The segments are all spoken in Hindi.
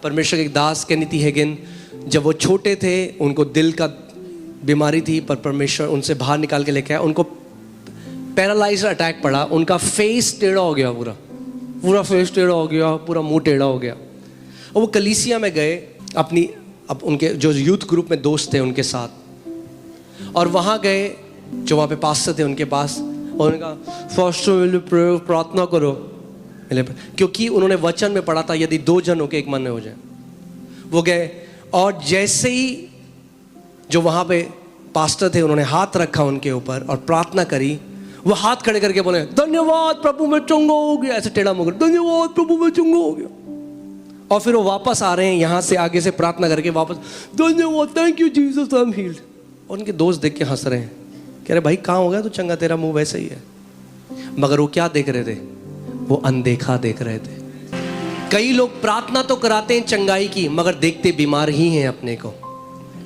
परमेश्वर के एक दास केनेथी हेगिन, जब वो छोटे थे उनको दिल का बीमारी थी, पर परमेश्वर उनसे बाहर निकाल के लेके आया। उनको पैरालाइज अटैक पड़ा, उनका फेस टेढ़ा हो गया, पूरा फेस टेढ़ा हो गया, पूरा मुंह टेढ़ा हो गया। और वो कलीसिया में गए अब उनके जो यूथ ग्रुप में दोस्त थे उनके साथ, और वहाँ गए जो वहाँ पे पास्टर थे उनके पास, और उन्होंने कहा फर्स्ट प्रार्थना करो, क्योंकि उन्होंने वचन में पढ़ा था यदि दो जन होके एक मन में हो जाए। वो गए और जैसे ही जो वहाँ पे पास्टर थे उन्होंने हाथ रखा उनके ऊपर और प्रार्थना करी, वो हाथ खड़े करके बोले धन्यवाद प्रभु मैं चंगा हो गया, ऐसे टेढ़ा मुंह, धन्यवाद प्रभु मैं चंगा हो गया। और फिर वो वापस आ रहे हैं यहाँ से आगे से प्रार्थना करके वापस, धन्यवाद thank you Jesus I am heeled. और उनके दोस्त देख के हंस रहे हैं, कह रहे भाई कहाँ हो गया तू चंगा, तेरा मुंह वैसे ही है। मगर वो क्या देख रहे थे? वो अनदेखा देख रहे थे। कई लोग प्रार्थना तो कराते हैं चंगाई की, मगर देखते बीमार ही हैं अपने को,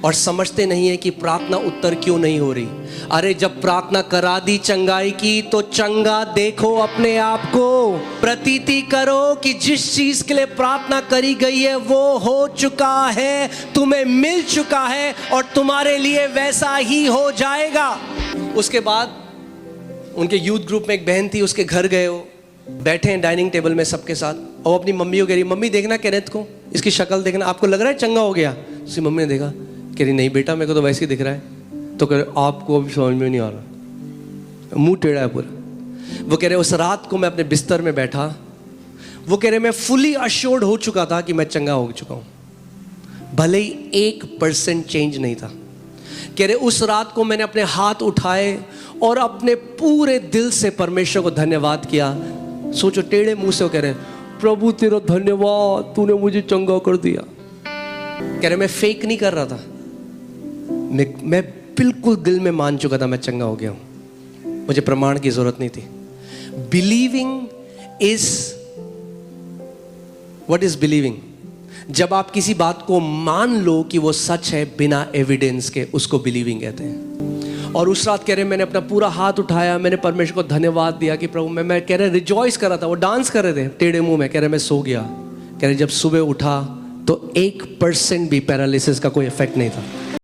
और समझते नहीं है कि प्रार्थना उत्तर क्यों नहीं हो रही। अरे जब प्रार्थना करा दी चंगाई की तो चंगा देखो अपने आप को, प्रतीति करो कि जिस चीज के लिए प्रार्थना करी गई है वो हो चुका है, तुम्हें मिल चुका है और तुम्हारे लिए वैसा ही हो जाएगा। उसके बाद उनके यूथ ग्रुप में एक बहन थी, उसके घर गए, वो बैठे हैं डाइनिंग टेबल में सबके साथ, और अपनी मम्मी को कह रही, मम्मी देखना केनेथ को, इसकी शक्ल देखना, आपको लग रहा है चंगा हो गया? उसकी मम्मी ने देखा, कह रही नहीं बेटा मेरे को तो वैसे ही दिख रहा है। तो कह रहे आपको अभी समझ में नहीं आ रहा, मुंह टेढ़ा है पूरा। वो कह रहे उस रात को मैं अपने बिस्तर में बैठा, वो कह रहे मैं फुली अश्योर्ड हो चुका था कि मैं चंगा हो चुका हूँ, भले ही 1% चेंज नहीं था। कह रहे उस रात को मैंने अपने हाथ उठाए और अपने पूरे दिल से परमेश्वर को धन्यवाद किया। सोचो टेढ़े मुंह से वो कह रहे प्रभु तेरा धन्यवाद, तूने मुझे चंगा कर दिया। कह रहे मैं फेक नहीं कर रहा था, मैं बिल्कुल दिल में मान चुका था मैं चंगा हो गया हूं, मुझे प्रमाण की जरूरत नहीं थी। Believing is what is believing? जब आप किसी बात को मान लो कि वो सच है बिना एविडेंस के, उसको बिलीविंग कहते हैं। और उस रात कह रहे मैंने अपना पूरा हाथ उठाया, मैंने परमेश्वर को धन्यवाद दिया कि प्रभु मैं कह रहे रिजॉइस कर रहा था। वो डांस कर रहे थे टेढ़े मुंह में, कह रहे मैं सो गया। कह रहे जब सुबह उठा तो 1% भी पैरालिसिस का कोई इफेक्ट नहीं था।